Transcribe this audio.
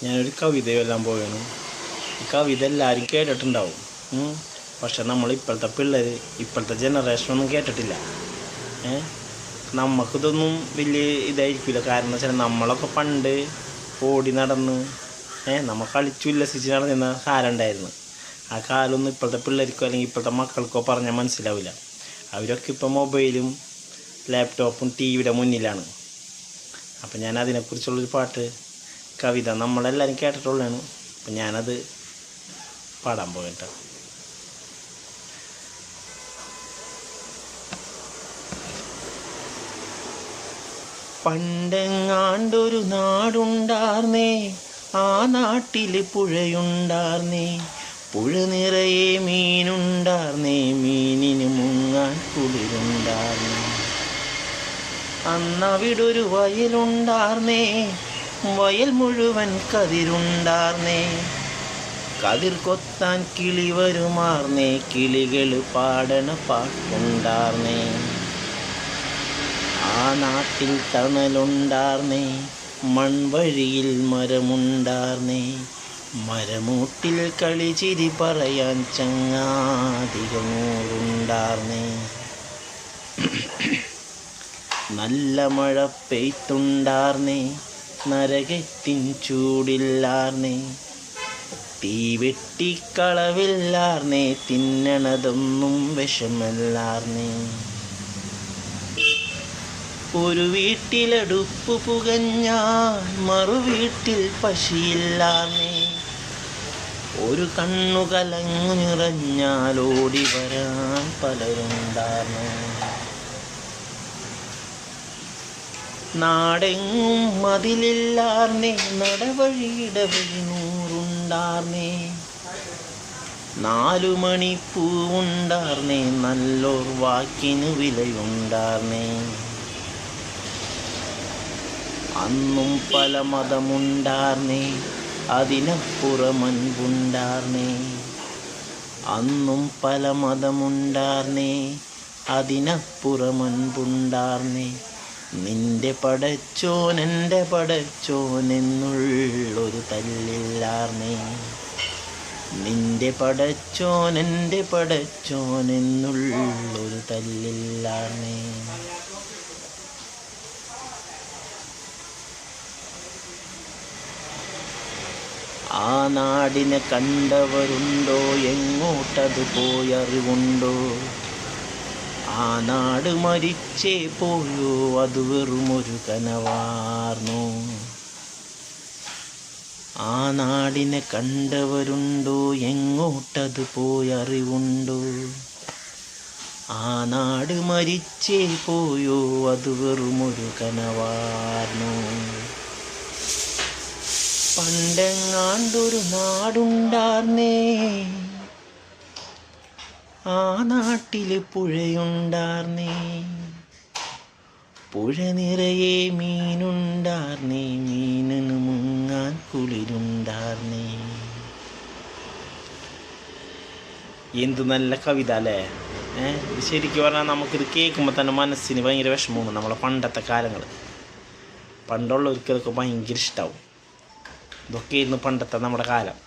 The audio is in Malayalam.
ഞാനൊരു കവിത എഴുതാൻ പോവുകയാണ്. ഈ കവിത എല്ലാവരും കേട്ടിട്ടുണ്ടാവും. പക്ഷെ നമ്മൾ ഇപ്പോഴത്തെ പിള്ളേർ, ഇപ്പോഴത്തെ ജനറേഷനൊന്നും കേട്ടിട്ടില്ല. നമുക്കിതൊന്നും വലിയ ഇതായിരിക്കില്ല. കാരണം എന്ന് വെച്ചാൽ നമ്മളൊക്കെ പണ്ട് ഓടി നടന്ന് നമ്മൾ കളിച്ചു ഉല്ലസിച്ച് നടന്നിരുന്ന കാലം ഉണ്ടായിരുന്നു. ആ കാലമൊന്നും ഇപ്പോഴത്തെ പിള്ളേർക്കോ അല്ലെങ്കിൽ ഇപ്പോഴത്തെ മക്കൾക്കോ പറഞ്ഞാൽ മനസ്സിലാവില്ല. അവരൊക്കെ ഇപ്പോൾ മൊബൈലും ലാപ്ടോപ്പും ടിവിയുടെ മുന്നിലാണ്. അപ്പം ഞാൻ അതിനെക്കുറിച്ചുള്ളൊരു പാട്ട്, കവിത നമ്മളെല്ലാവരും കേട്ടിട്ടുള്ളതാണ്. അപ്പം ഞാനത് പാടാൻ പോകട്ടെ. പണ്ടെങ്ങാണ്ടൊരു നാടുണ്ടാർന്നേ, ആ നാട്ടിൽ പുഴയുണ്ടാർന്നേ, പുഴ നിറയെ മീനുണ്ടാർന്നേ, മീനിന് മുങ്ങാൻ കുളിരുണ്ടാർന്നേ. അന്നവിടൊരു വയലുണ്ടാർന്നേ, വയൽ മുഴുവൻ കതിരുണ്ടാർന്നേ, കതിർ കൊത്താൻ കിളി വരുമാർന്നേ, കിളികൾ പാടണ പാട്ടുണ്ടാർന്നേ. ആ നാട്ടിൽ തണലുണ്ടാർന്നേ, മൺവഴിയിൽ മരമുണ്ടാർന്നേ, മരമൂട്ടിൽ കളിച്ചിരി പറയാൻ ചങ്ങാതികൾ നൂറുണ്ടാർന്നേ. നല്ല മഴ പെയ്ത്തുണ്ടാർന്നേ, നരകത്തിൻ ചൂടില്ലാർന്നേ, തീവെട്ടിക്കളവില്ലാർന്നേ, തിന്നണതൊന്നും വിഷമല്ലാർന്നേ. ഒരു വീട്ടിലടുപ്പ് പുകഞ്ഞാൽ മറുവീട്ടിൽ പശിയില്ലാർന്നേ, ഒരു കണ്ണു കലങ്ങു നിറഞ്ഞാൽ ഓടി വരാൻ പലരുണ്ടാർന്നേ. നാടെങ്ങും മതിലില്ലാർന്നേ, നടവഴിയിടവഴി നൂറുണ്ടാർന്നേ, 4 മണിപ്പൂവുണ്ടാർന്നേ, നല്ലോർ വാക്കിന് വിലയുണ്ടാർന്നേ. അന്നും പല മതമുണ്ടാർന്നേ, അതിനപ്പുറമൻപുണ്ടാർന്നേ, അന്നും പല മതമുണ്ടാർന്നേ, അതിനപ്പുറമൻപുണ്ടാർന്നേ. നിന്റെ പടച്ചോൻ എൻ്റെ പടച്ചോൻ എന്നുള്ളൊരു തല്ലില്ലാർന്നേ, നിന്റെ പടച്ചോൻ എൻ്റെ പടച്ചോൻ എന്നുള്ളൊരു തല്ലില്ലാർന്നേ. ആ നാടിനെ കണ്ടവരുണ്ടോ, എങ്ങോട്ടത് പോയറിവുണ്ടോ? ആ നാട് മരിച്ചേ പോയോ, അത് വെറുമൊരു കനവാർന്നു. ആ നാടിനെ കണ്ടവരുണ്ടോ, എങ്ങോട്ടത് പോയറിവുണ്ടോ? ആ നാട് മരിച്ചേ പോയോ, അത് വെറുമൊരു കനവാർന്നു. പണ്ടെങ്ങാണ്ടൊരു നാടുണ്ടാർന്നേ, ആ നാട്ടിൽ പുഴയുണ്ടാർന്നേ, പുഴ നിറയെ മീനുണ്ടാർന്നേ, മീനിന് മുങ്ങാൻ കുളിരുണ്ടാർന്നേ. എന്ത് നല്ല കവിത അല്ലേ? ഇത് ശരിക്കും പറഞ്ഞാൽ നമുക്കിത് കേൾക്കുമ്പോൾ തന്നെ മനസ്സിന് ഭയങ്കര വിഷമമാണ്. നമ്മളെ പണ്ടത്തെ കാലങ്ങൾ, പണ്ടുള്ളവർക്ക് ഇതൊക്കെ ഭയങ്കര ഇഷ്ടമാവും. ഇതൊക്കെ ആയിരുന്നു പണ്ടത്തെ നമ്മുടെ കാലം.